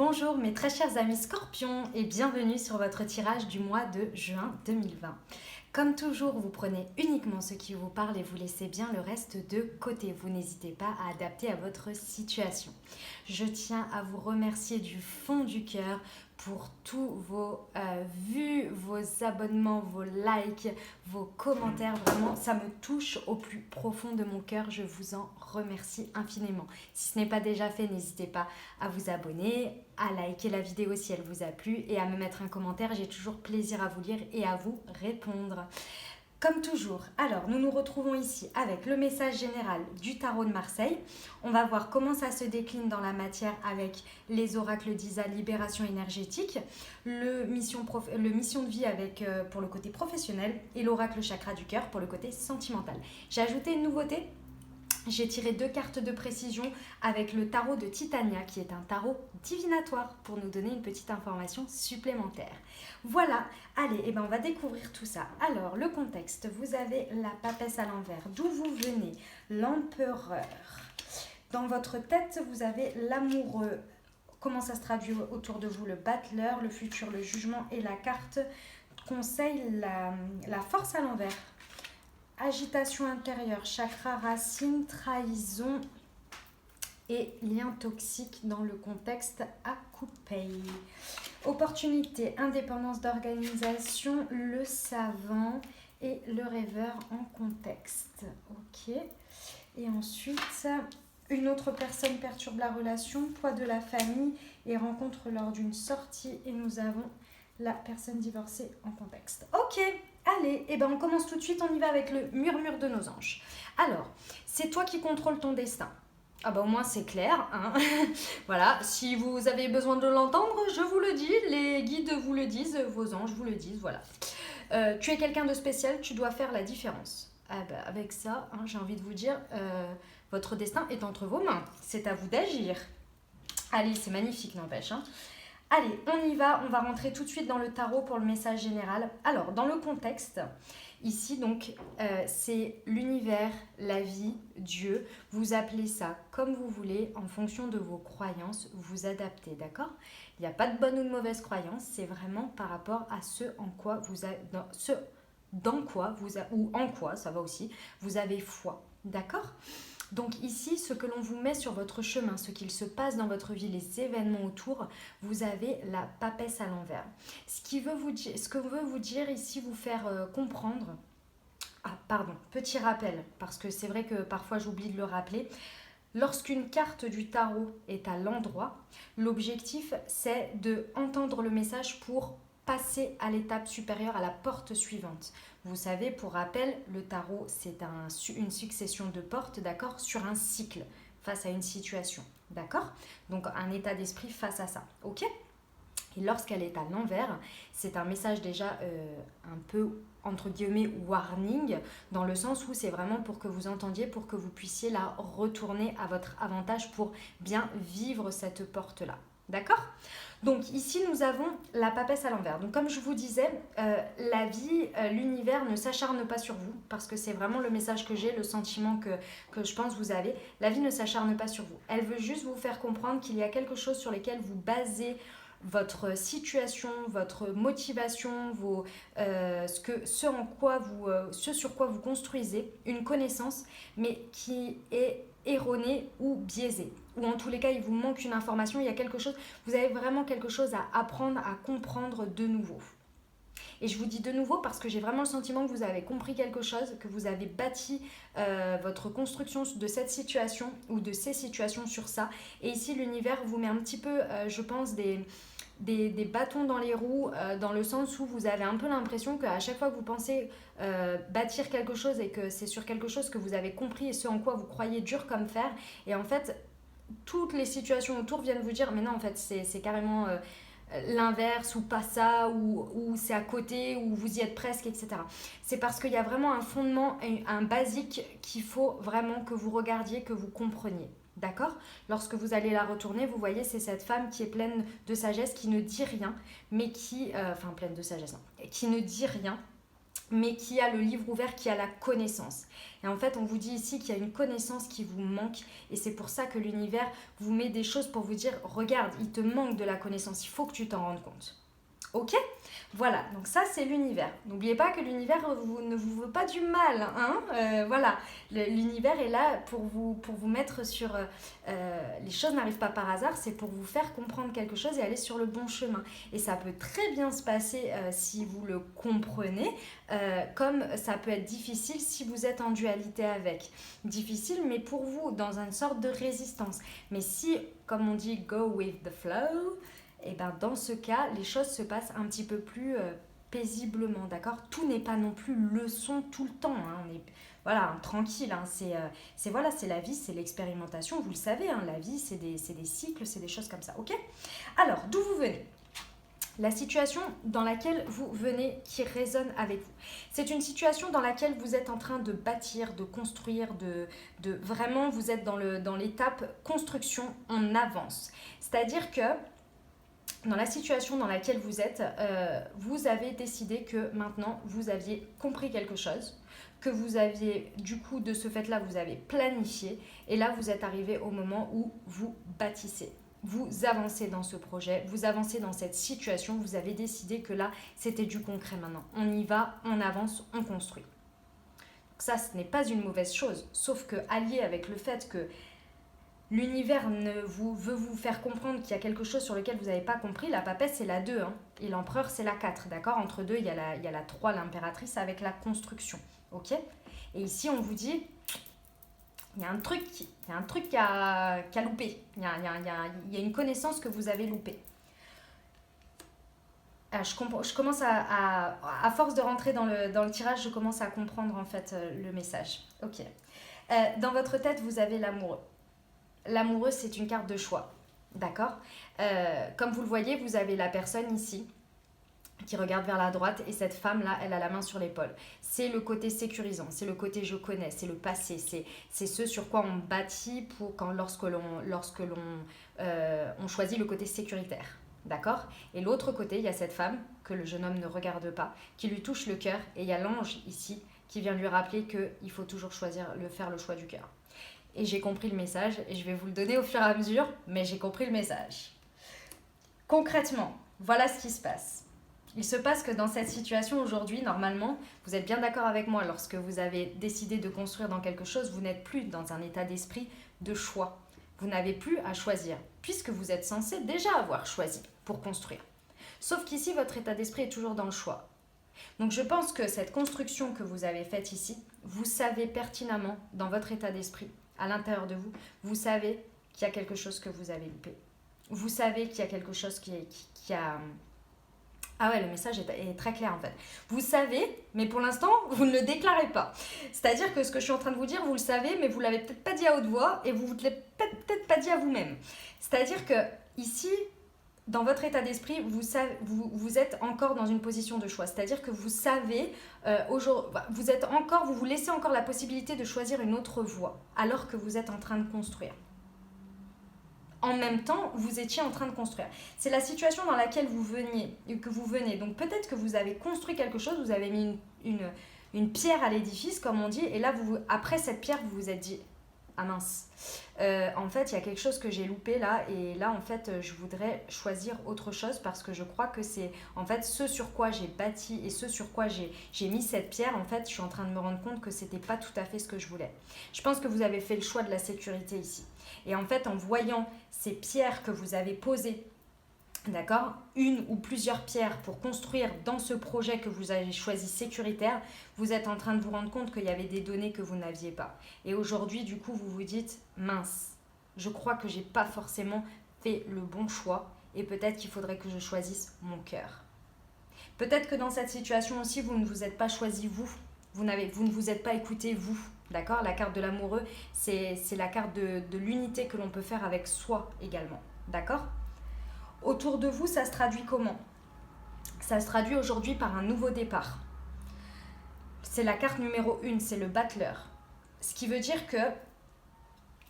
Bonjour mes très chers amis Scorpions et bienvenue sur votre tirage du mois de juin 2020. Comme toujours, vous prenez uniquement ce qui vous parle et vous laissez bien le reste de côté. Vous n'hésitez pas à adapter à votre situation. Je tiens à vous remercier du fond du cœur pour tous vos vues, vos abonnements, vos likes, vos commentaires. Vraiment, ça me touche au plus profond de mon cœur. Je vous en remercie infiniment. Si ce n'est pas déjà fait, n'hésitez pas à vous abonner, à liker la vidéo si elle vous a plu et à me mettre un commentaire. J'ai toujours plaisir à vous lire et à vous répondre. Comme toujours, alors nous nous retrouvons ici avec le message général du tarot de Marseille. On va voir comment ça se décline dans la matière avec les oracles d'Isa, libération énergétique, le mission de vie avec, pour le côté professionnel et l'oracle chakra du cœur pour le côté sentimental. J'ai ajouté une nouveauté. J'ai tiré 2 cartes de précision avec le tarot de Titania qui est un tarot divinatoire pour nous donner une petite information supplémentaire. Voilà, allez, on va découvrir tout ça. Alors, le contexte, vous avez la papesse à l'envers, d'où vous venez, l'empereur. Dans votre tête, vous avez l'amoureux. Comment ça se traduit autour de vous? Le battleur, le futur, le jugement et la carte conseil, la force à l'envers. Agitation intérieure, chakra racine, trahison et lien toxique dans le contexte à couper. Opportunité, indépendance d'organisation, le savant et le rêveur en contexte. Ok. Et ensuite, une autre personne perturbe la relation, poids de la famille et rencontre lors d'une sortie. Et nous avons la personne divorcée en contexte. Ok. Allez, on commence tout de suite, on y va avec le murmure de nos anges. Alors, c'est toi qui contrôles ton destin. Ah au moins c'est clair, hein. Voilà, si vous avez besoin de l'entendre, je vous le dis, les guides vous le disent, vos anges vous le disent, voilà. Tu es quelqu'un de spécial, tu dois faire la différence. Avec ça, hein, j'ai envie de vous dire, votre destin est entre vos mains, c'est à vous d'agir. Allez, c'est magnifique, n'empêche, hein. Allez, on y va, on va rentrer tout de suite dans le tarot pour le message général. Alors, dans le contexte, ici, donc, c'est l'univers, la vie, Dieu. Vous appelez ça comme vous voulez, en fonction de vos croyances, vous adaptez, d'accord? Il n'y a pas de bonne ou de mauvaise croyance, c'est vraiment par rapport à ce en quoi vous avez, ou en quoi, ça va aussi, vous avez foi, d'accord? Donc ici, ce que l'on vous met sur votre chemin, ce qu'il se passe dans votre vie, les événements autour, vous avez la papesse à l'envers. Ce que veut vous dire ici, vous faire comprendre... Ah, pardon, petit rappel, parce que c'est vrai que parfois j'oublie de le rappeler. Lorsqu'une carte du tarot est à l'endroit, l'objectif c'est de entendre le message pour passer à l'étape supérieure, à la porte suivante. Vous savez, pour rappel, le tarot, c'est une succession de portes, d'accord, sur un cycle, face à une situation, d'accord? Donc, un état d'esprit face à ça, ok? Et lorsqu'elle est à l'envers, c'est un message déjà un peu, entre guillemets, warning, dans le sens où c'est vraiment pour que vous entendiez, pour que vous puissiez la retourner à votre avantage pour bien vivre cette porte-là. D'accord? Donc ici, nous avons la papesse à l'envers. Donc comme je vous disais, la vie, l'univers ne s'acharne pas sur vous, parce que c'est vraiment le message que j'ai, le sentiment que je pense vous avez. La vie ne s'acharne pas sur vous. Elle veut juste vous faire comprendre qu'il y a quelque chose sur lequel vous basez votre situation, votre motivation, ce sur quoi vous construisez une connaissance, mais qui est erronée ou biaisée. Ou en tous les cas, il vous manque une information, il y a quelque chose, vous avez vraiment quelque chose à apprendre, à comprendre de nouveau. Et je vous dis de nouveau parce que j'ai vraiment le sentiment que vous avez compris quelque chose, que vous avez bâti votre construction de cette situation ou de ces situations sur ça. Et ici, l'univers vous met un petit peu, je pense, des bâtons dans les roues, dans le sens où vous avez un peu l'impression qu'à chaque fois que vous pensez bâtir quelque chose et que c'est sur quelque chose que vous avez compris et ce en quoi vous croyez dur comme fer, et en fait, toutes les situations autour viennent vous dire mais non, en fait, c'est carrément... l'inverse ou pas ça ou c'est à côté ou vous y êtes presque, etc. C'est parce qu'il y a vraiment un fondement, un basique qu'il faut vraiment que vous regardiez, que vous compreniez. D'accord? Lorsque vous allez la retourner, vous voyez, c'est cette femme qui est pleine de sagesse, qui ne dit rien, mais qui... pleine de sagesse, non, qui ne dit rien, mais qui a le livre ouvert, qui a la connaissance. Et en fait, on vous dit ici qu'il y a une connaissance qui vous manque, et c'est pour ça que l'univers vous met des choses pour vous dire, regarde, il te manque de la connaissance, il faut que tu t'en rendes compte. Ok? Voilà, donc ça c'est l'univers. N'oubliez pas que l'univers ne vous veut pas du mal, hein. Voilà, l'univers est là pour vous mettre sur... les choses n'arrivent pas par hasard, c'est pour vous faire comprendre quelque chose et aller sur le bon chemin. Et ça peut très bien se passer si vous le comprenez, comme ça peut être difficile si vous êtes en dualité avec. Difficile, mais pour vous, dans une sorte de résistance. Mais si, comme on dit, go with the flow... et bien dans ce cas, les choses se passent un petit peu plus paisiblement, d'accord? Tout n'est pas non plus leçon tout le temps, hein. On est voilà, tranquille, hein. Voilà, c'est la vie, c'est l'expérimentation, vous le savez, hein, la vie, c'est des cycles, c'est des choses comme ça, ok? Alors, d'où vous venez? La situation dans laquelle vous venez qui résonne avec vous. C'est une situation dans laquelle vous êtes en train de bâtir, de construire, de vraiment, vous êtes dans l'étape construction en avance. C'est-à-dire que dans la situation dans laquelle vous êtes, vous avez décidé que maintenant vous aviez compris quelque chose, que vous aviez, du coup, de ce fait-là, vous avez planifié, et là vous êtes arrivé au moment où vous bâtissez. Vous avancez dans ce projet, vous avancez dans cette situation, vous avez décidé que là c'était du concret maintenant. On y va, on avance, on construit. Donc ça, ce n'est pas une mauvaise chose, sauf que allié avec le fait que l'univers veut vous faire comprendre qu'il y a quelque chose sur lequel vous n'avez pas compris. La papesse, c'est la 2, hein, et l'empereur, c'est la 4, d'accord? Entre deux, il y a la 3, l'impératrice, avec la construction, ok? Et ici, on vous dit, il y a un truc qui a loupé. Il y a une connaissance que vous avez loupée. Je commence à force de rentrer dans le tirage, je commence à comprendre en fait le message. Ok. Dans votre tête, vous avez l'amoureux. L'amoureux, c'est une carte de choix, d'accord? Comme vous le voyez, vous avez la personne ici qui regarde vers la droite et cette femme-là, elle a la main sur l'épaule. C'est le côté sécurisant, c'est le côté je connais, c'est le passé, c'est ce sur quoi on bâtit lorsque l'on choisit le côté sécuritaire, d'accord? Et l'autre côté, il y a cette femme que le jeune homme ne regarde pas, qui lui touche le cœur, et il y a l'ange ici qui vient lui rappeler qu'il faut toujours faire le choix du cœur. Et j'ai compris le message, et je vais vous le donner au fur et à mesure, mais j'ai compris le message. Concrètement, voilà ce qui se passe. Il se passe que dans cette situation aujourd'hui, normalement, vous êtes bien d'accord avec moi, lorsque vous avez décidé de construire dans quelque chose, vous n'êtes plus dans un état d'esprit de choix. Vous n'avez plus à choisir, puisque vous êtes censé déjà avoir choisi pour construire. Sauf qu'ici, votre état d'esprit est toujours dans le choix. Donc je pense que cette construction que vous avez faite ici, vous savez pertinemment, dans votre état d'esprit, à l'intérieur de vous, vous savez qu'il y a quelque chose que vous avez loupé. Vous savez qu'il y a quelque chose qui a... Ah ouais, le message est très clair en fait. Vous savez, mais pour l'instant, vous ne le déclarez pas. C'est-à-dire que ce que je suis en train de vous dire, vous le savez, mais vous ne l'avez peut-être pas dit à haute voix et vous ne l'avez peut-être pas dit à vous-même. C'est-à-dire que ici, dans votre état d'esprit, vous êtes encore dans une position de choix. C'est-à-dire que vous savez, vous vous laissez encore la possibilité de choisir une autre voie, alors que vous êtes en train de construire. En même temps, vous étiez en train de construire. C'est la situation dans laquelle vous venez. Donc peut-être que vous avez construit quelque chose, vous avez mis une pierre à l'édifice, comme on dit, et là, après cette pierre, vous vous êtes dit, ah mince, en fait, il y a quelque chose que j'ai loupé là, et là, en fait, je voudrais choisir autre chose parce que je crois que c'est, en fait, ce sur quoi j'ai bâti et ce sur quoi j'ai mis cette pierre, en fait, je suis en train de me rendre compte que c'était pas tout à fait ce que je voulais. Je pense que vous avez fait le choix de la sécurité ici. Et en fait, en voyant ces pierres que vous avez posées, d'accord, une ou plusieurs pierres pour construire dans ce projet que vous avez choisi sécuritaire, vous êtes en train de vous rendre compte qu'il y avait des données que vous n'aviez pas. Et aujourd'hui, du coup, vous vous dites, mince, je crois que j'ai pas forcément fait le bon choix et peut-être qu'il faudrait que je choisisse mon cœur. Peut-être que dans cette situation aussi, vous ne vous êtes pas choisi vous ne vous êtes pas écouté vous. D'accord? La carte de l'amoureux, c'est la carte de l'unité que l'on peut faire avec soi également. D'accord? Autour de vous, ça se traduit comment? Ça se traduit aujourd'hui par un nouveau départ. C'est la carte numéro 1, c'est le battleur. Ce qui veut dire que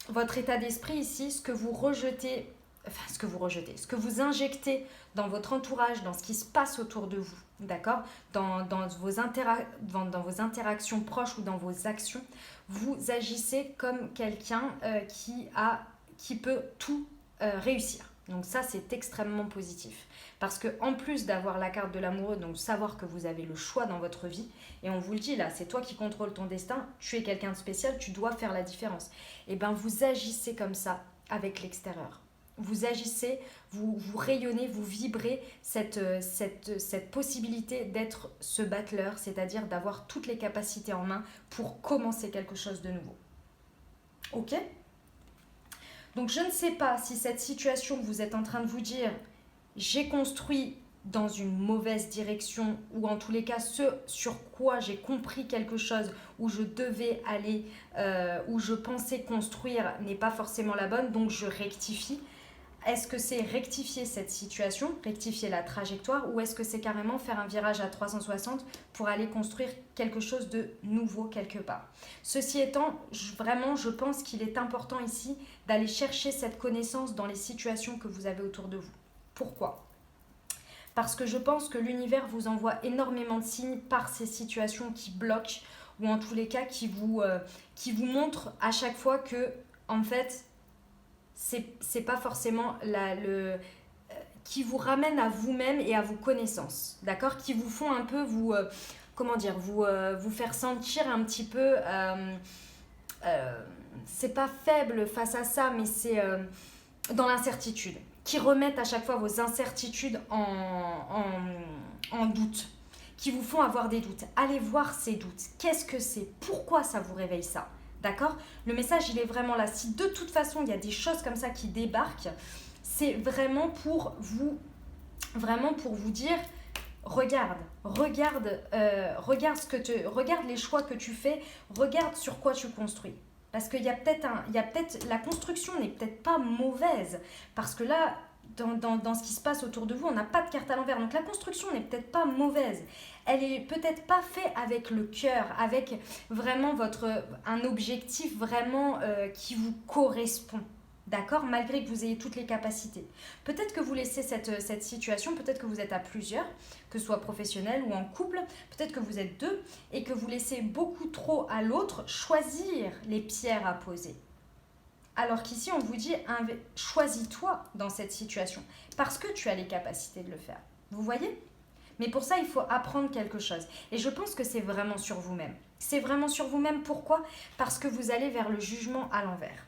votre état d'esprit ici, ce que vous rejetez enfin ce que vous rejetez, ce que vous injectez dans votre entourage, dans ce qui se passe autour de vous, d'accord, dans vos interactions proches ou dans vos actions, vous agissez comme quelqu'un qui peut tout réussir. Donc ça, c'est extrêmement positif. Parce que en plus d'avoir la carte de l'amoureux, donc savoir que vous avez le choix dans votre vie, et on vous le dit là, c'est toi qui contrôles ton destin, tu es quelqu'un de spécial, tu dois faire la différence. Et bien vous agissez comme ça avec l'extérieur. Vous agissez, vous rayonnez, vous vibrez cette possibilité d'être ce battleur, c'est-à-dire d'avoir toutes les capacités en main pour commencer quelque chose de nouveau. Ok ? Donc je ne sais pas si cette situation, vous êtes en train de vous dire j'ai construit dans une mauvaise direction, ou en tous les cas ce sur quoi j'ai compris quelque chose, où je devais aller, où je pensais construire n'est pas forcément la bonne, donc je rectifie. Est-ce que c'est rectifier cette situation, rectifier la trajectoire, ou est-ce que c'est carrément faire un virage à 360 pour aller construire quelque chose de nouveau quelque part? Ceci étant, vraiment, je pense qu'il est important ici d'aller chercher cette connaissance dans les situations que vous avez autour de vous. Pourquoi ? Parce que je pense que l'univers vous envoie énormément de signes par ces situations qui bloquent, ou en tous les cas qui vous montrent à chaque fois que, en fait, c'est pas forcément qui vous ramène à vous-même et à vos connaissances, d'accord, qui vous font un peu vous faire sentir un petit peu c'est pas faible face à ça, mais c'est dans l'incertitude, qui remettent à chaque fois vos incertitudes en doute, qui vous font avoir des doutes. Allez voir ces doutes, qu'est-ce que c'est, pourquoi ça vous réveille ça? D'accord? Le message, il est vraiment là. Si de toute façon, il y a des choses comme ça qui débarquent, c'est vraiment pour vous dire, regarde les choix que tu fais, regarde sur quoi tu construis. Parce qu'il y a peut-être la construction n'est peut-être pas mauvaise, parce que là, dans ce qui se passe autour de vous, on n'a pas de carte à l'envers. Donc la construction n'est peut-être pas mauvaise. Elle est peut-être pas faite avec le cœur, avec vraiment un objectif vraiment qui vous correspond. D'accord? Malgré que vous ayez toutes les capacités. Peut-être que vous laissez cette situation, peut-être que vous êtes à plusieurs, que ce soit professionnel ou en couple, peut-être que vous êtes deux, et que vous laissez beaucoup trop à l'autre choisir les pierres à poser. Alors qu'ici, on vous dit, choisis-toi dans cette situation, parce que tu as les capacités de le faire. Vous voyez ? Mais pour ça, il faut apprendre quelque chose. Et je pense que c'est vraiment sur vous-même. C'est vraiment sur vous-même, pourquoi ? Parce que vous allez vers le jugement à l'envers.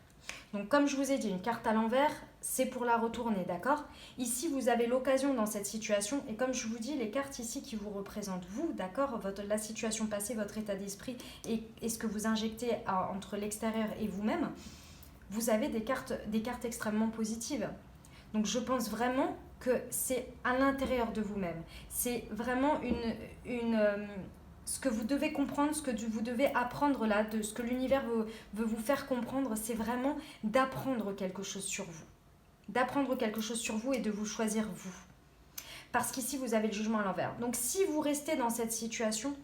Donc comme je vous ai dit, une carte à l'envers, c'est pour la retourner, d'accord ? Ici, vous avez l'occasion dans cette situation, et comme je vous dis, les cartes ici qui vous représentent vous, d'accord ? La situation passée, votre état d'esprit et ce que vous injectez entre l'extérieur et vous-même, vous avez des cartes extrêmement positives. Donc je pense vraiment que c'est à l'intérieur de vous-même. C'est vraiment ce que vous devez comprendre, ce que vous devez apprendre là, de ce que l'univers veut vous faire comprendre, c'est vraiment d'apprendre quelque chose sur vous. D'apprendre quelque chose sur vous et de vous choisir vous. Parce qu'ici, vous avez le jugement à l'envers. Donc si vous restez dans cette situation,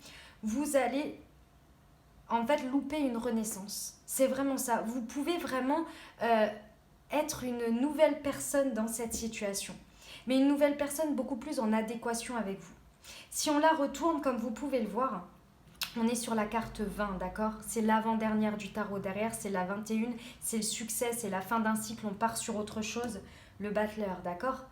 vous allez en fait louper une renaissance. C'est vraiment ça. Vous pouvez vraiment être une nouvelle personne dans cette situation. Mais une nouvelle personne beaucoup plus en adéquation avec vous. Si on la retourne, comme vous pouvez le voir, on est sur la carte 20, d'accord ? C'est l'avant-dernière du tarot. Derrière, c'est la 21, c'est le succès, c'est la fin d'un cycle, on part sur autre chose, le battleur, d'accord ?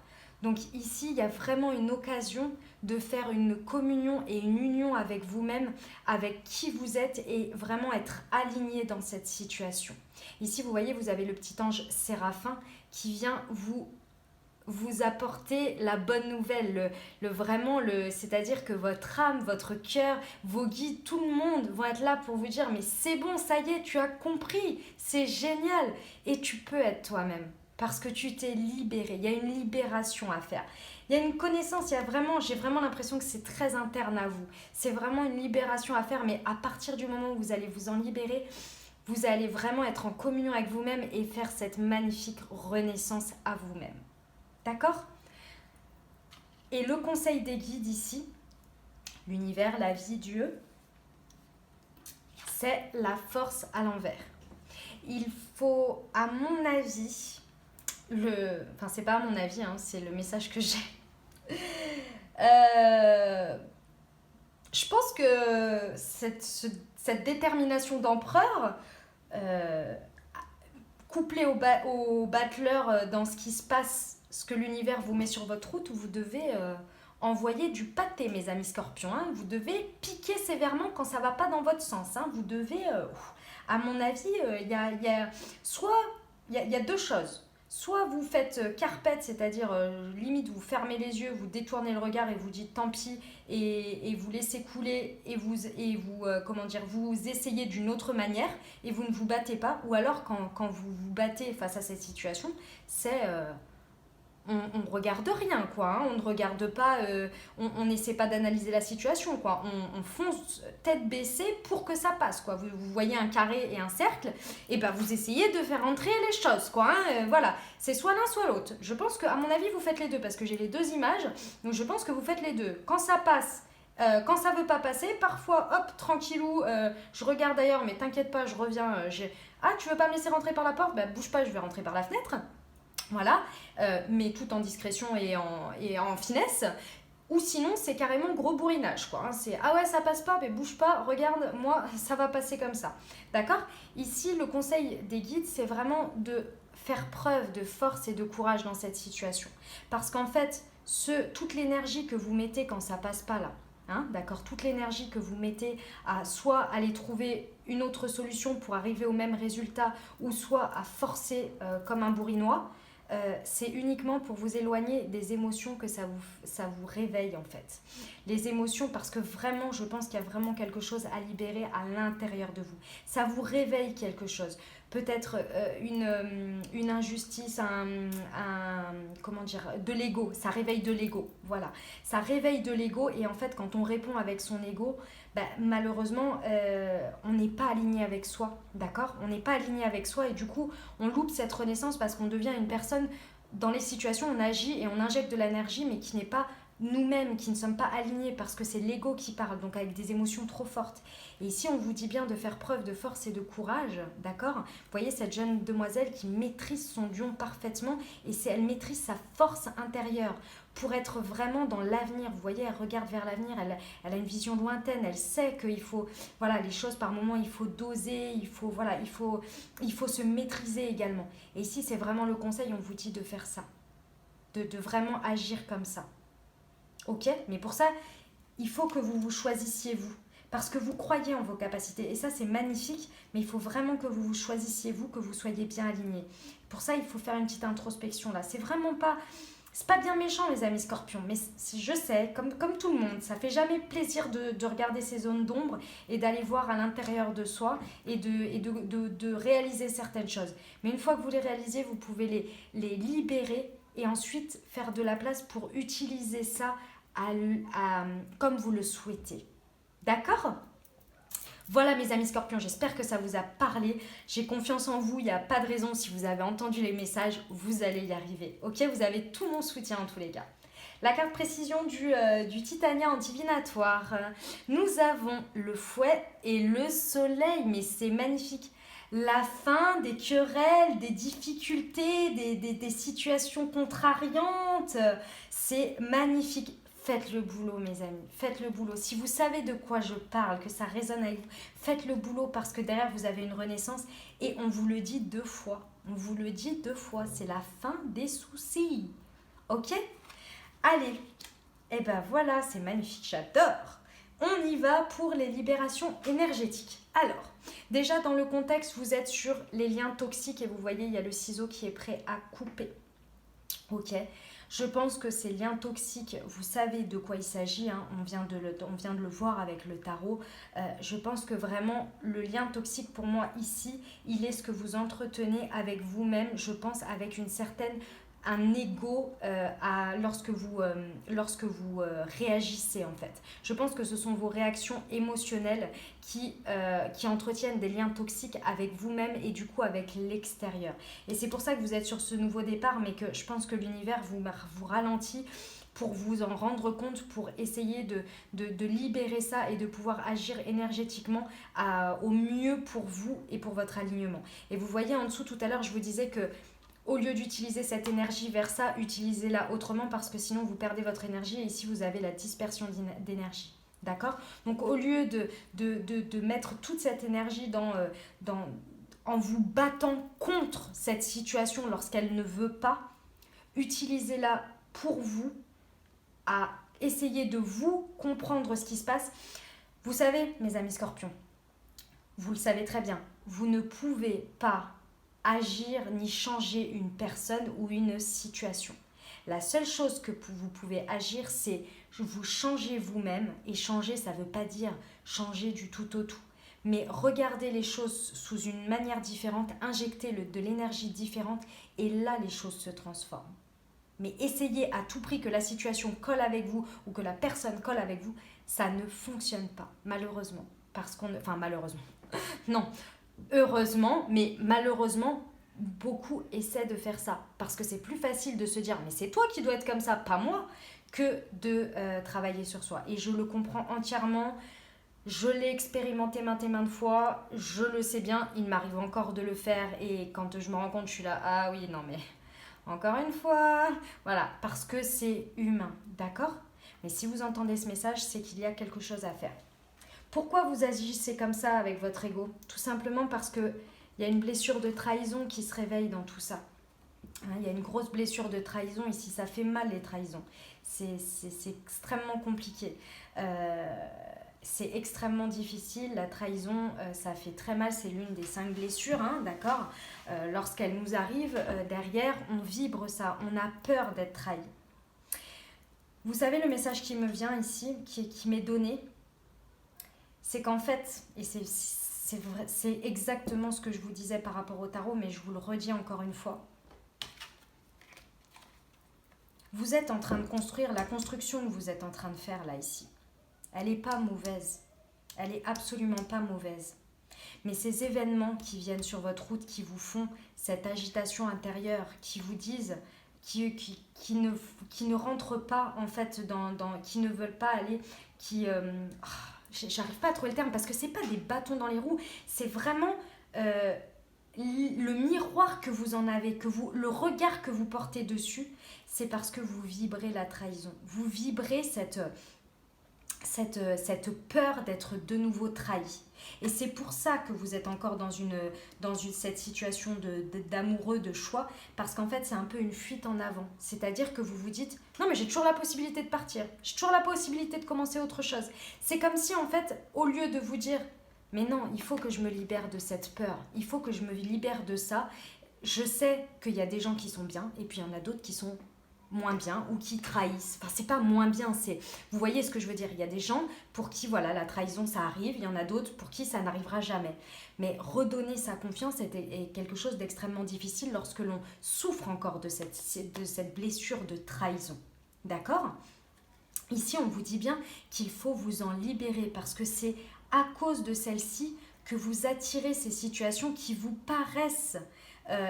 Donc ici, il y a vraiment une occasion de faire une communion et une union avec vous-même, avec qui vous êtes et vraiment être aligné dans cette situation. Ici, vous voyez, vous avez le petit ange Séraphin qui vient vous apporter la bonne nouvelle, c'est-à-dire que votre âme, votre cœur, vos guides, tout le monde vont être là pour vous dire mais c'est bon, ça y est, tu as compris, c'est génial et tu peux être toi-même parce que tu t'es libéré, il y a une libération à faire. Il y a une connaissance, j'ai vraiment l'impression que c'est très interne à vous. C'est vraiment une libération à faire, mais à partir du moment où vous allez vous en libérer, vous allez vraiment être en communion avec vous-même et faire cette magnifique renaissance à vous-même. D'accord ? Et le conseil des guides ici, l'univers, la vie, Dieu, c'est la force à l'envers. Il faut, à mon avis, Enfin, c'est pas à mon avis, hein, c'est le message que j'ai. Euh, je pense que cette détermination d'empereur, euh, couplée au battleur dans ce qui se passe, ce que l'univers vous met sur votre route, où vous devez envoyer du pâté, mes amis scorpions. Hein. Vous devez piquer sévèrement quand ça va pas dans votre sens. Hein. Vous devez, à mon avis, soit il y a deux choses. Soit vous faites carpette, c'est-à-dire limite vous fermez les yeux, vous détournez le regard et vous dites tant pis et vous laissez couler et vous comment dire, vous essayez d'une autre manière et vous ne vous battez pas. Ou alors quand vous vous battez face à cette situation, c'est on ne regarde rien, quoi. Hein. On ne regarde pas, on n'essaie pas d'analyser la situation, quoi. On fonce tête baissée pour que ça passe, quoi. Vous voyez un carré et un cercle, et ben vous essayez de faire entrer les choses, quoi. Hein. Voilà, c'est soit l'un, soit l'autre. Je pense qu'à mon avis, vous faites les deux, parce que j'ai les deux images, donc je pense que vous faites les deux. Quand ça passe, quand ça veut pas passer, parfois, hop, tranquillou, je regarde ailleurs, mais t'inquiète pas, je reviens. Ah, tu veux pas me laisser rentrer par la porte? Bah, bouge pas, je vais rentrer par la fenêtre. Voilà, mais tout en discrétion et en finesse. Ou sinon, c'est carrément gros bourrinage, quoi. Hein. C'est ah ouais, ça passe pas, mais bouge pas, regarde, moi, ça va passer comme ça. D'accord? Ici, le conseil des guides, c'est vraiment de faire preuve de force et de courage dans cette situation. Parce qu'en fait, toute l'énergie que vous mettez quand ça passe pas là, hein, d'accord? Toute l'énergie que vous mettez à soit aller trouver une autre solution pour arriver au même résultat, ou soit à forcer comme un bourrinois, c'est uniquement pour vous éloigner des émotions que ça vous réveille en fait. Les émotions, parce que vraiment, je pense qu'il y a vraiment quelque chose à libérer à l'intérieur de vous. Ça vous réveille quelque chose. Peut-être une injustice, comment dire, de l'ego. Ça réveille de l'ego. Voilà. Ça réveille de l'ego et en fait, quand on répond avec son ego, bah, malheureusement, on n'est pas aligné avec soi. D'accord? On n'est pas aligné avec soi et du coup, on loupe cette renaissance parce qu'on devient une personne, dans les situations, on agit et on injecte de l'énergie, mais qui n'est pas nous-mêmes, qui ne sommes pas alignés parce que c'est l'ego qui parle, donc avec des émotions trop fortes. Et ici, on vous dit bien de faire preuve de force et de courage, d'accord? Vous voyez cette jeune demoiselle qui maîtrise son lion parfaitement et elle maîtrise sa force intérieure pour être vraiment dans l'avenir. Vous voyez, elle regarde vers l'avenir, elle a une vision lointaine, elle sait qu'il faut, voilà, les choses par moments, il faut doser, il faut se maîtriser également. Et ici, c'est vraiment le conseil, on vous dit de faire ça, de vraiment agir comme ça. Ok? Mais pour ça, il faut que vous vous choisissiez vous. Parce que vous croyez en vos capacités. Et ça, c'est magnifique. Mais il faut vraiment que vous vous choisissiez vous, que vous soyez bien aligné. Pour ça, il faut faire une petite introspection là. C'est vraiment pas... C'est pas bien méchant, les amis scorpions. Mais je sais, comme tout le monde, ça fait jamais plaisir de regarder ces zones d'ombre et d'aller voir à l'intérieur de soi et de réaliser certaines choses. Mais une fois que vous les réalisez, vous pouvez les libérer et ensuite faire de la place pour utiliser ça comme vous le souhaitez. D'accord? Voilà mes amis scorpions, j'espère que ça vous a parlé. J'ai confiance en vous, il n'y a pas de raison, si vous avez entendu les messages, vous allez y arriver. Ok, vous avez tout mon soutien en tous les cas. La carte précision du Titania en divinatoire. Nous avons le fouet et le soleil, mais c'est magnifique. La fin des querelles, des difficultés, des situations contrariantes, c'est magnifique. Faites le boulot, mes amis. Faites le boulot. Si vous savez de quoi je parle, que ça résonne avec vous, faites le boulot parce que derrière, vous avez une renaissance et on vous le dit 2 fois. On vous le dit 2 fois. C'est la fin des soucis. Ok? Allez. Et ben voilà, c'est magnifique. J'adore. On y va pour les libérations énergétiques. Alors, déjà dans le contexte, vous êtes sur les liens toxiques et vous voyez, il y a le ciseau qui est prêt à couper. Ok? Je pense que ces liens toxiques, vous savez de quoi il s'agit, hein, on vient de le voir avec le tarot. Je pense que vraiment, le lien toxique pour moi ici, il est ce que vous entretenez avec vous-même, je pense avec un ego lorsque vous réagissez en fait. Je pense que ce sont vos réactions émotionnelles qui entretiennent des liens toxiques avec vous-même et du coup avec l'extérieur. Et c'est pour ça que vous êtes sur ce nouveau départ, mais que je pense que l'univers vous ralentit pour vous en rendre compte, pour essayer de libérer ça et de pouvoir agir énergétiquement au mieux pour vous et pour votre alignement. Et vous voyez en dessous tout à l'heure, je vous disais que Au lieu d'utiliser cette énergie vers ça, utilisez-la autrement parce que sinon vous perdez votre énergie et ici vous avez la dispersion d'énergie. D'accord? Donc au lieu de mettre toute cette énergie en vous battant contre cette situation lorsqu'elle ne veut pas, utilisez-la pour vous, à essayer de vous comprendre ce qui se passe. Vous savez, mes amis scorpions, vous le savez très bien, vous ne pouvez pas agir ni changer une personne ou une situation. La seule chose que vous pouvez agir, c'est vous changer vous-même. Et changer, ça ne veut pas dire changer du tout au tout. Mais regardez les choses sous une manière différente, injectez de l'énergie différente et là, les choses se transforment. Mais essayez à tout prix que la situation colle avec vous ou que la personne colle avec vous, ça ne fonctionne pas, malheureusement. Malheureusement. Non, heureusement, mais malheureusement, beaucoup essaient de faire ça. Parce que c'est plus facile de se dire, mais c'est toi qui dois être comme ça, pas moi, que de travailler sur soi. Et je le comprends entièrement. Je l'ai expérimenté maintes et maintes fois. Je le sais bien, il m'arrive encore de le faire. Et quand je me rends compte, je suis là, ah oui, non mais... Encore une fois, voilà, parce que c'est humain, d'accord? Mais si vous entendez ce message, c'est qu'il y a quelque chose à faire. Pourquoi vous agissez comme ça avec votre ego? Tout simplement parce qu'il y a une blessure de trahison qui se réveille dans tout ça. Il y a une grosse blessure de trahison ici, ça fait mal les trahisons. C'est extrêmement compliqué. C'est extrêmement difficile, la trahison, ça fait très mal, c'est l'une des 5 blessures, hein, d'accord? Lorsqu'elle nous arrive, derrière, on vibre ça, on a peur d'être trahi. Vous savez le message qui me vient ici, qui m'est donné, c'est qu'en fait, et c'est exactement ce que je vous disais par rapport au tarot, mais je vous le redis encore une fois, vous êtes en train de construire, la construction que vous êtes en train de faire là, ici, elle n'est pas mauvaise. Elle n'est absolument pas mauvaise. Mais ces événements qui viennent sur votre route, qui vous font cette agitation intérieure, qui vous disent, qui ne rentrent pas en fait, qui ne veulent pas aller, j'arrive pas à trouver le terme, parce que c'est pas des bâtons dans les roues, c'est vraiment le miroir que vous en avez, le regard que vous portez dessus, c'est parce que vous vibrez la trahison. Vous vibrez cette peur d'être de nouveau trahi. Et c'est pour ça que vous êtes encore dans cette situation d'amoureux, de choix, parce qu'en fait, c'est un peu une fuite en avant. C'est-à-dire que vous vous dites, non mais j'ai toujours la possibilité de partir, j'ai toujours la possibilité de commencer autre chose. C'est comme si, en fait, au lieu de vous dire, mais non, il faut que je me libère de cette peur, il faut que je me libère de ça, je sais qu'il y a des gens qui sont bien, et puis il y en a d'autres qui sont moins bien ou qui trahissent. Enfin, c'est pas moins bien, c'est... Vous voyez ce que je veux dire? Il y a des gens pour qui, voilà, la trahison, ça arrive. Il y en a d'autres pour qui ça n'arrivera jamais. Mais redonner sa confiance est quelque chose d'extrêmement difficile lorsque l'on souffre encore de cette blessure de trahison. D'accord? Ici, on vous dit bien qu'il faut vous en libérer parce que c'est à cause de celle-ci que vous attirez ces situations qui vous paraissent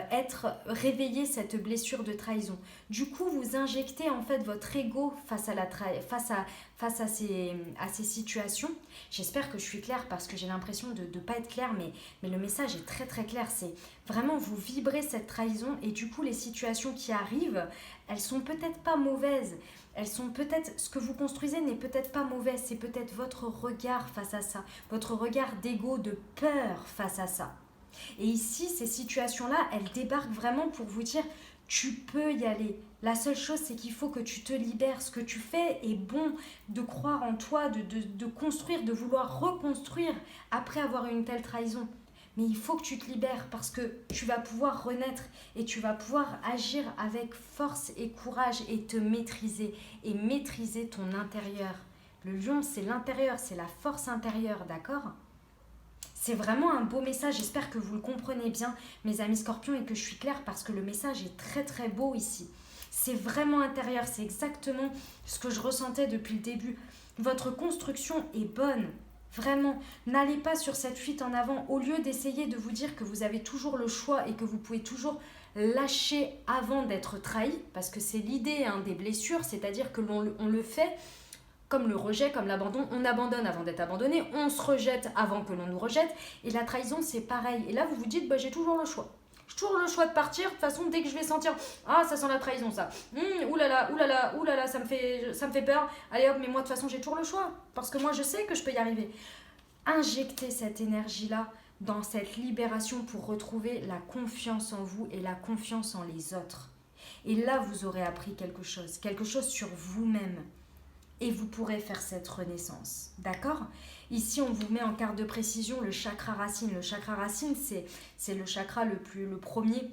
être réveillé cette blessure de trahison. Du coup, vous injectez en fait votre ego face à ces situations. J'espère que je suis claire parce que j'ai l'impression de ne pas être claire, mais le message est très très clair. C'est vraiment vous vibrez cette trahison et du coup, les situations qui arrivent, elles sont peut-être pas mauvaises. Elles sont peut-être, ce que vous construisez n'est peut-être pas mauvais, c'est peut-être votre regard face à ça, votre regard d'ego, de peur face à ça. Et ici, ces situations-là, elles débarquent vraiment pour vous dire, tu peux y aller. La seule chose, c'est qu'il faut que tu te libères. Ce que tu fais est bon, de croire en toi, de construire, de vouloir reconstruire après avoir eu une telle trahison. Mais il faut que tu te libères parce que tu vas pouvoir renaître et tu vas pouvoir agir avec force et courage et te maîtriser et maîtriser ton intérieur. Le lion, c'est l'intérieur, c'est la force intérieure, d'accord ? C'est vraiment un beau message, j'espère que vous le comprenez bien, mes amis scorpions, et que je suis claire parce que le message est très très beau ici. C'est vraiment intérieur, c'est exactement ce que je ressentais depuis le début. Votre construction est bonne, vraiment. N'allez pas sur cette fuite en avant, au lieu d'essayer de vous dire que vous avez toujours le choix et que vous pouvez toujours lâcher avant d'être trahi, parce que c'est l'idée des blessures, c'est-à-dire que on le fait... Comme le rejet, comme l'abandon, on abandonne avant d'être abandonné, on se rejette avant que l'on nous rejette. Et la trahison, c'est pareil. Et là, vous vous dites, j'ai toujours le choix. J'ai toujours le choix de partir. De toute façon, dès que je vais sentir, ah, ça sent la trahison, ça. Oulala, oulala, oulala, ça me fait peur. Allez hop, mais moi, de toute façon, j'ai toujours le choix. Parce que moi, je sais que je peux y arriver. Injectez cette énergie-là dans cette libération pour retrouver la confiance en vous et la confiance en les autres. Et là, vous aurez appris quelque chose sur vous-même. Et vous pourrez faire cette renaissance. D'accord? Ici, on vous met en carte de précision le chakra racine. Le chakra racine, c'est le chakra le premier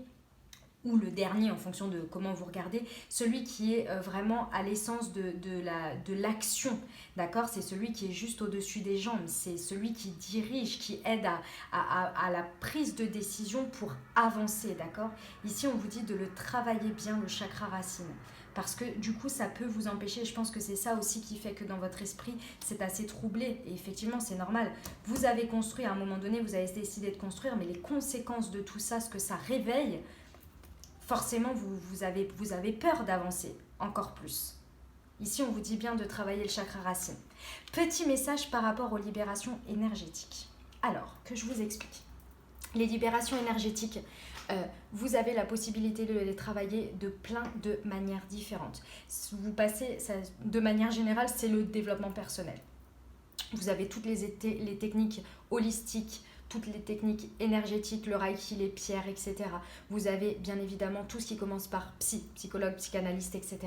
ou le dernier en fonction de comment vous regardez, celui qui est vraiment à l'essence de l'action, d'accord? C'est celui qui est juste au-dessus des jambes, c'est celui qui dirige, qui aide à la prise de décision pour avancer, d'accord? Ici, on vous dit de le travailler bien, le chakra racine, parce que du coup, ça peut vous empêcher, je pense que c'est ça aussi qui fait que dans votre esprit, c'est assez troublé, et effectivement, c'est normal. Vous avez construit, à un moment donné, vous avez décidé de construire, mais les conséquences de tout ça, ce que ça réveille, forcément, vous avez peur d'avancer encore plus. Ici, on vous dit bien de travailler le chakra racine. Petit message par rapport aux libérations énergétiques. Alors, que je vous explique. Les libérations énergétiques, vous avez la possibilité de les travailler de plein de manières différentes. Vous passez, de manière générale, c'est le développement personnel. Vous avez toutes les techniques holistiques, toutes les techniques énergétiques, le reiki, les pierres, etc. Vous avez bien évidemment tout ce qui commence par psychologue, psychanalyste, etc.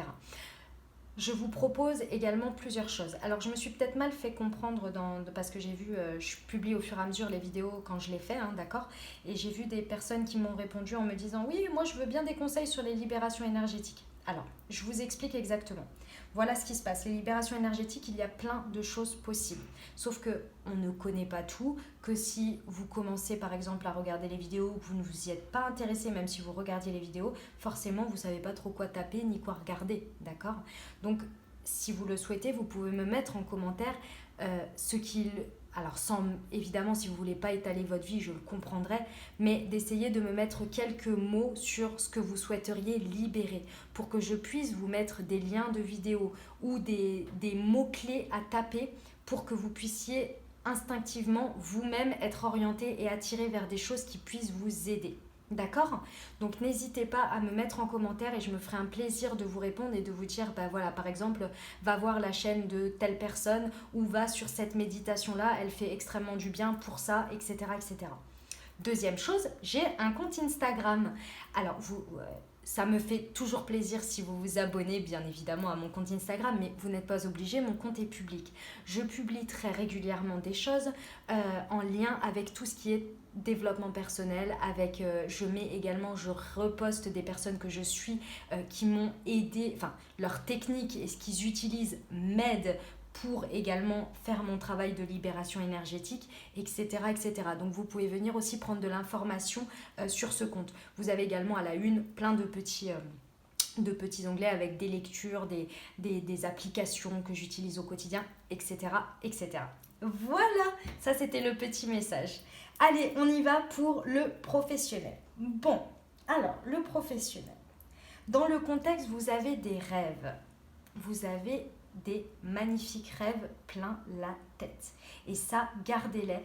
Je vous propose également plusieurs choses. Alors, je me suis peut-être mal fait comprendre parce que j'ai vu, je publie au fur et à mesure les vidéos quand je les fais, d'accord? Et j'ai vu des personnes qui m'ont répondu en me disant « Oui, moi je veux bien des conseils sur les libérations énergétiques. » Alors, je vous explique exactement. Voilà ce qui se passe. Les libérations énergétiques, il y a plein de choses possibles. Sauf qu'on ne connaît pas tout, que si vous commencez par exemple à regarder les vidéos, que vous ne vous y êtes pas intéressé, même si vous regardiez les vidéos, forcément vous ne savez pas trop quoi taper ni quoi regarder, d'accord? Donc, si vous le souhaitez, vous pouvez me mettre en commentaire ce qu'il... Alors, évidemment, si vous ne voulez pas étaler votre vie, je le comprendrai, mais d'essayer de me mettre quelques mots sur ce que vous souhaiteriez libérer pour que je puisse vous mettre des liens de vidéos ou des mots-clés à taper pour que vous puissiez instinctivement vous-même être orienté et attiré vers des choses qui puissent vous aider. D'accord? Donc n'hésitez pas à me mettre en commentaire et je me ferai un plaisir de vous répondre et de vous dire, bah voilà, par exemple, va voir la chaîne de telle personne ou va sur cette méditation-là, elle fait extrêmement du bien pour ça, etc. etc. Deuxième chose, j'ai un compte Instagram. Alors, ça me fait toujours plaisir si vous vous abonnez bien évidemment à mon compte Instagram, mais vous n'êtes pas obligé, mon compte est public. Je publie très régulièrement des choses en lien avec tout ce qui est développement personnel, je reposte des personnes que je suis qui m'ont aidé, enfin leur technique et ce qu'ils utilisent m'aide pour également faire mon travail de libération énergétique, etc., etc. Donc vous pouvez venir aussi prendre de l'information sur ce compte. Vous avez également à la une plein de petits onglets avec des lectures, des applications que j'utilise au quotidien, etc., etc. Voilà, ça c'était le petit message. Allez, on y va pour le professionnel. Bon, alors, le professionnel. Dans le contexte, vous avez des rêves. Vous avez des magnifiques rêves plein la tête. Et ça, gardez-les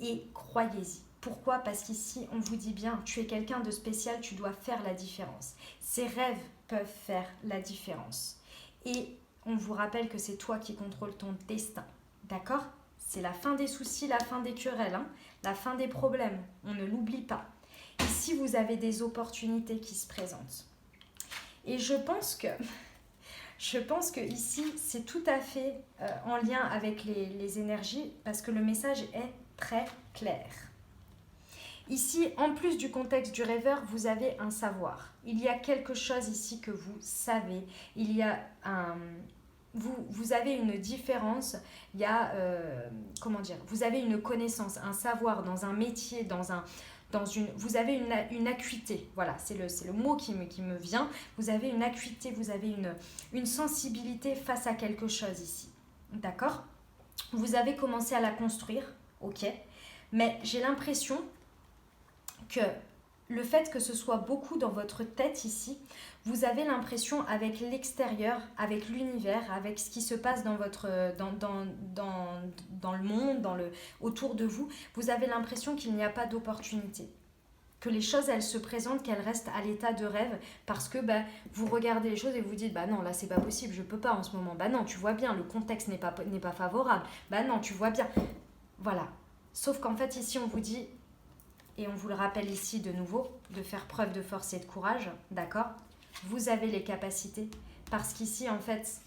et croyez-y. Pourquoi? Parce qu'ici, on vous dit bien, tu es quelqu'un de spécial, tu dois faire la différence. Ces rêves peuvent faire la différence. Et on vous rappelle que c'est toi qui contrôles ton destin. D'accord? C'est la fin des soucis, la fin des querelles, la fin des problèmes. On ne l'oublie pas. Ici, vous avez des opportunités qui se présentent. Et je pense que ici, c'est tout à fait en lien avec les énergies parce que le message est très clair. Ici, en plus du contexte du rêveur, vous avez un savoir. Il y a quelque chose ici que vous savez. Il y a vous avez une différence, il y a, vous avez une connaissance, un savoir dans un métier, vous avez une acuité, voilà, c'est le mot qui me vient, vous avez une acuité, vous avez une sensibilité face à quelque chose ici, d'accord? Vous avez commencé à la construire, ok, mais j'ai l'impression que le fait que ce soit beaucoup dans votre tête ici, vous avez l'impression avec l'extérieur, avec l'univers, avec ce qui se passe dans le monde, autour de vous, vous avez l'impression qu'il n'y a pas d'opportunité. que les choses, elles se présentent, qu'elles restent à l'état de rêve parce que vous regardez les choses et vous dites bah non, là c'est pas possible, je peux pas en ce moment. Bah non, tu vois bien, le contexte n'est pas favorable. Bah non, tu vois bien. Voilà. Sauf qu'en fait, ici, on vous dit, et on vous le rappelle ici de nouveau, de faire preuve de force et de courage, d'accord? Vous avez les capacités parce qu'ici, en fait,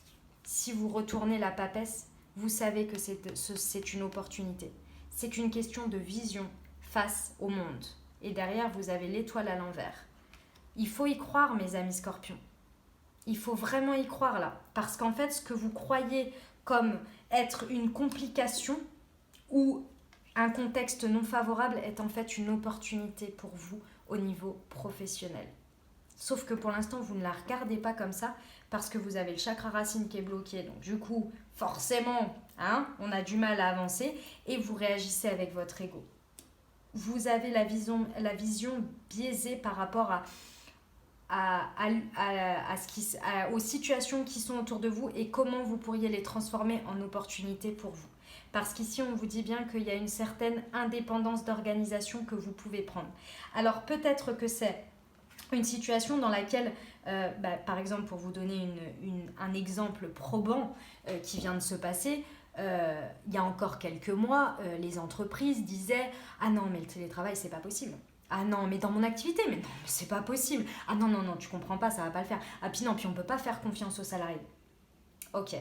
si vous retournez la papesse, vous savez que c'est une opportunité. C'est une question de vision face au monde. Et derrière, vous avez l'étoile à l'envers. Il faut y croire, mes amis scorpions. Il faut vraiment y croire là. Parce qu'en fait, ce que vous croyez comme être une complication ou un contexte non favorable est en fait une opportunité pour vous au niveau professionnel. Sauf que pour l'instant, vous ne la regardez pas comme ça parce que vous avez le chakra racine qui est bloqué. Donc du coup, forcément, on a du mal à avancer et vous réagissez avec votre ego. Vous avez la vision biaisée par rapport aux situations qui sont autour de vous et comment vous pourriez les transformer en opportunités pour vous. Parce qu'ici, on vous dit bien qu'il y a une certaine indépendance d'organisation que vous pouvez prendre. Alors peut-être que c'est une situation dans laquelle, par exemple, pour vous donner un exemple probant qui vient de se passer, il y a encore quelques mois, les entreprises disaient « Ah non, mais le télétravail, c'est pas possible. Ah non, mais dans mon activité, mais non, mais c'est pas possible. Ah non, non, non, tu comprends pas, ça va pas le faire. Ah puis non, puis on peut pas faire confiance aux salariés. » Ok.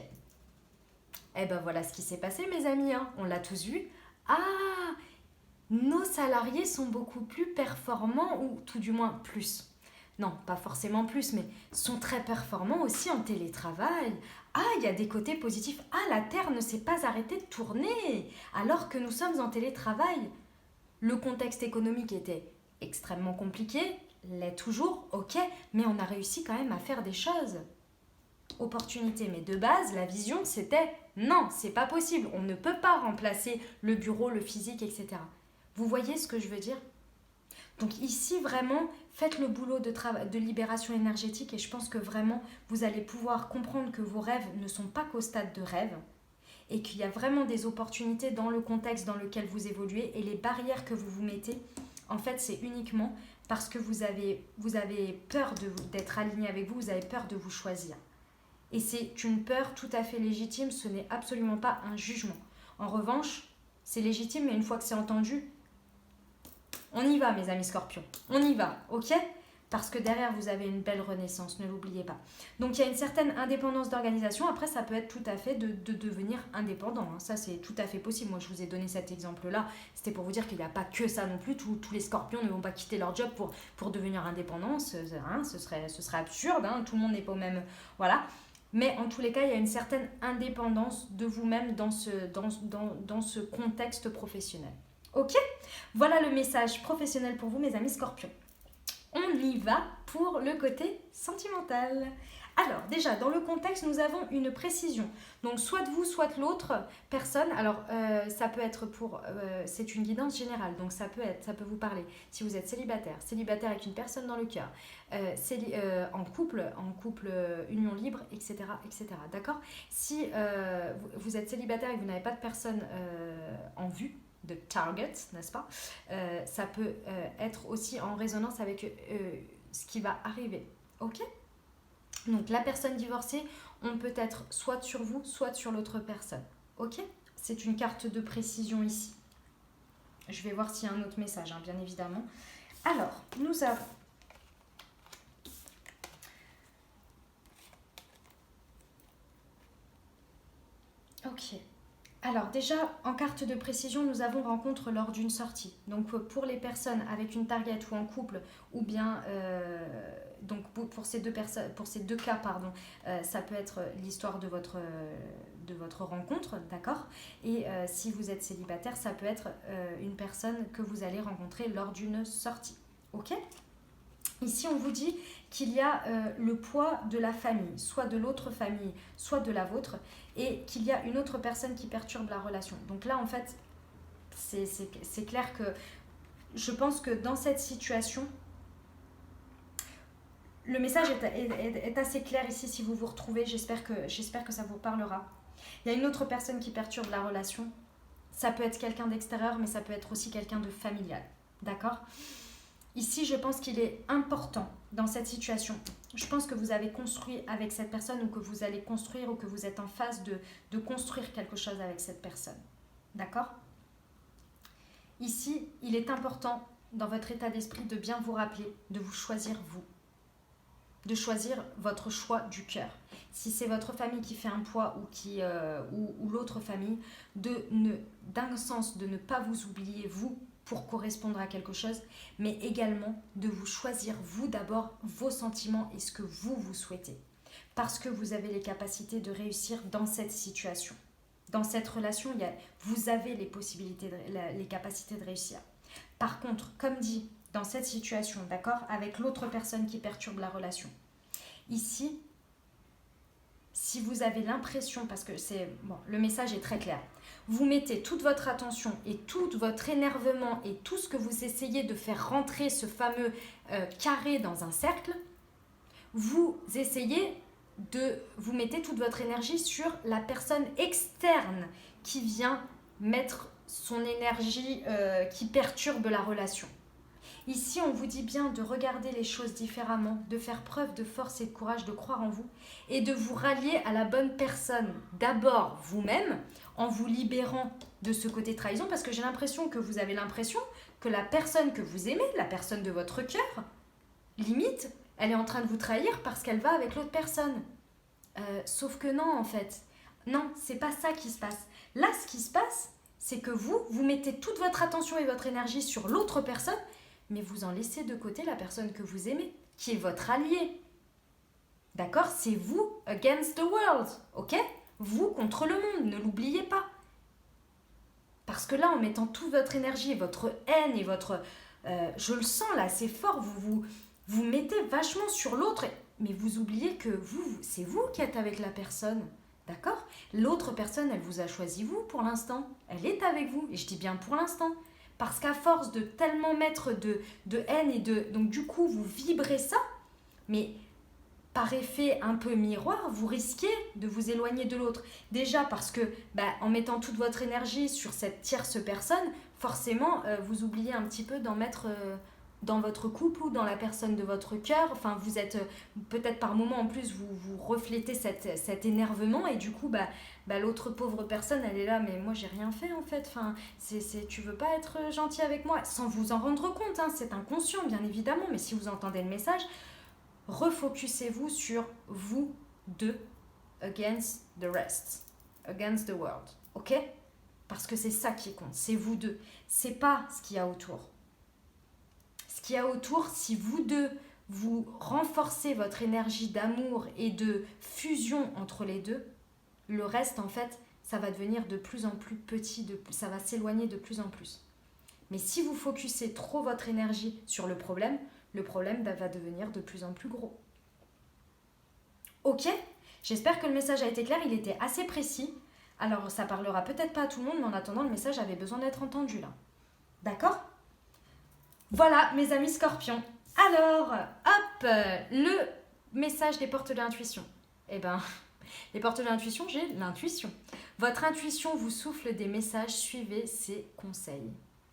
Eh ben voilà ce qui s'est passé, mes amis, on l'a tous vu. Ah, nos salariés sont beaucoup plus performants, ou tout du moins plus. Non, pas forcément plus, mais sont très performants aussi en télétravail. Ah, il y a des côtés positifs. Ah, la Terre ne s'est pas arrêtée de tourner alors que nous sommes en télétravail. Le contexte économique était extrêmement compliqué, l'est toujours, ok, mais on a réussi quand même à faire des choses. Opportunité, mais de base, la vision, c'était non, c'est pas possible, on ne peut pas remplacer le bureau, le physique, etc. Vous voyez ce que je veux dire ? Donc ici, vraiment, faites le boulot de libération énergétique et je pense que vraiment, vous allez pouvoir comprendre que vos rêves ne sont pas qu'au stade de rêve et qu'il y a vraiment des opportunités dans le contexte dans lequel vous évoluez et les barrières que vous vous mettez, en fait, c'est uniquement parce que vous avez peur d'être aligné avec vous, vous avez peur de vous choisir. Et c'est une peur tout à fait légitime, ce n'est absolument pas un jugement. En revanche, c'est légitime, mais une fois que c'est entendu, on y va, mes amis scorpions. On y va, ok ? Parce que derrière, vous avez une belle renaissance, ne l'oubliez pas. Donc, il y a une certaine indépendance d'organisation. Après, ça peut être tout à fait de devenir indépendant. Ça, c'est tout à fait possible. Moi, je vous ai donné cet exemple-là. C'était pour vous dire qu'il n'y a pas que ça non plus. Tous les scorpions ne vont pas quitter leur job pour devenir indépendants. Ce serait absurde. Tout le monde n'est pas au même... Voilà. Mais en tous les cas, il y a une certaine indépendance de vous-même dans ce contexte professionnel. Ok ? Voilà le message professionnel pour vous, mes amis scorpions. On y va pour le côté sentimental. Alors, déjà, dans le contexte, nous avons une précision. Donc, soit de vous, soit de l'autre personne. Alors, ça peut être c'est une guidance générale. Donc, ça peut vous parler. Si vous êtes célibataire avec une personne dans le cœur, en couple, union libre, etc., etc. D'accord ? Si vous êtes célibataire et que vous n'avez pas de personne en vue, de target, n'est-ce pas ? Ça peut être aussi en résonance avec ce qui va arriver. Ok ? Donc la personne divorcée, on peut être soit sur vous, soit sur l'autre personne. Ok ? C'est une carte de précision ici. Je vais voir s'il y a un autre message, bien évidemment. Alors, nous avons... Ok. Alors déjà, en carte de précision, nous avons rencontre lors d'une sortie. Donc pour les personnes avec une target ou en couple, ou bien donc pour ces deux cas, ça peut être l'histoire de votre rencontre, d'accord ? Et si vous êtes célibataire, ça peut être une personne que vous allez rencontrer lors d'une sortie. Ok ? Ici, on vous dit qu'il y a le poids de la famille, soit de l'autre famille, soit de la vôtre, et qu'il y a une autre personne qui perturbe la relation. Donc là, en fait, c'est clair que je pense que dans cette situation, le message est assez clair ici si vous vous retrouvez. J'espère que ça vous parlera. Il y a une autre personne qui perturbe la relation. Ça peut être quelqu'un d'extérieur, mais ça peut être aussi quelqu'un de familial. D'accord ? Ici, je pense qu'il est important dans cette situation. Je pense que vous avez construit avec cette personne ou que vous allez construire ou que vous êtes en phase de construire quelque chose avec cette personne. D'accord? Ici, il est important dans votre état d'esprit de bien vous rappeler, de vous choisir vous. De choisir votre choix du cœur. Si c'est votre famille qui fait un poids ou l'autre famille, d'un sens de ne pas vous oublier vous pour correspondre à quelque chose, mais également de vous choisir vous d'abord, vos sentiments et ce que vous souhaitez. Parce que vous avez les capacités de réussir dans cette situation. Dans cette relation, vous avez les possibilités, les capacités de réussir. Par contre, comme dit, dans cette situation, d'accord, avec l'autre personne qui perturbe la relation. Ici, si vous avez l'impression, parce que le message est très clair, vous mettez toute votre attention et tout votre énervement et tout ce que vous essayez de faire rentrer ce fameux carré dans un cercle, vous mettez toute votre énergie sur la personne externe qui vient mettre son énergie qui perturbe la relation. Ici, on vous dit bien de regarder les choses différemment, de faire preuve de force et de courage, de croire en vous et de vous rallier à la bonne personne. D'abord vous-même, en vous libérant de ce côté trahison, parce que j'ai l'impression que vous avez l'impression que la personne que vous aimez, la personne de votre cœur, limite, elle est en train de vous trahir parce qu'elle va avec l'autre personne. Sauf que non, en fait. Non, c'est pas ça qui se passe. Là, ce qui se passe, c'est que vous mettez toute votre attention et votre énergie sur l'autre personne, mais vous en laissez de côté la personne que vous aimez, qui est votre allié. D'accord? C'est vous against the world, ok? Vous contre le monde, ne l'oubliez pas. Parce que là, en mettant toute votre énergie, votre haine et votre... je le sens là, c'est fort, vous mettez vachement sur l'autre, mais vous oubliez que c'est vous qui êtes avec la personne. D'accord? L'autre personne, elle vous a choisi vous pour l'instant. Elle est avec vous, et je dis bien pour l'instant. Parce qu'à force de tellement mettre de haine et de... Donc du coup, vous vibrez ça, mais par effet un peu miroir, vous risquez de vous éloigner de l'autre. Déjà parce que, en mettant toute votre énergie sur cette tierce personne, forcément, vous oubliez un petit peu d'en mettre dans votre couple ou dans la personne de votre cœur. Enfin, vous êtes peut-être par moments en plus, vous reflétez cet énervement et du coup, l'autre pauvre personne, elle est là, mais moi j'ai rien fait en fait. Enfin, tu veux pas être gentil avec moi sans vous en rendre compte, hein, c'est inconscient bien évidemment, mais si vous entendez le message, refocusez-vous sur vous deux against the rest, against the world, ok? Parce que c'est ça qui compte, c'est vous deux, c'est pas ce qu'il y a autour. Ce qu'il y a autour, si vous deux, vous renforcez votre énergie d'amour et de fusion entre les deux, le reste, en fait, ça va devenir de plus en plus petit, ça va s'éloigner de plus en plus. Mais si vous focussez trop votre énergie sur le problème va devenir de plus en plus gros. Ok? J'espère que le message a été clair, il était assez précis. Alors, ça parlera peut-être pas à tout le monde, mais en attendant, le message avait besoin d'être entendu là. D'accord? Voilà, mes amis scorpions. Alors, hop, le message des portes de l'intuition. Les portes de l'intuition, j'ai l'intuition. Votre intuition vous souffle des messages, suivez ses conseils.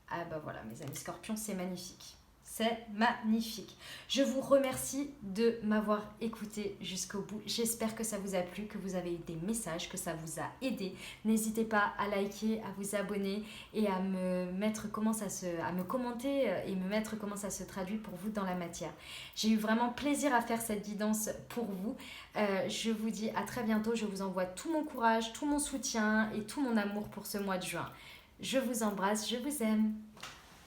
Ah voilà, mes amis scorpions, c'est magnifique. C'est magnifique. Je vous remercie de m'avoir écouté jusqu'au bout. J'espère que ça vous a plu, que vous avez eu des messages, que ça vous a aidé. N'hésitez pas à liker, à vous abonner et à me commenter et me mettre comment ça se traduit pour vous dans la matière. J'ai eu vraiment plaisir à faire cette guidance pour vous. Je vous dis à très bientôt. Je vous envoie tout mon courage, tout mon soutien et tout mon amour pour ce mois de juin. Je vous embrasse, je vous aime.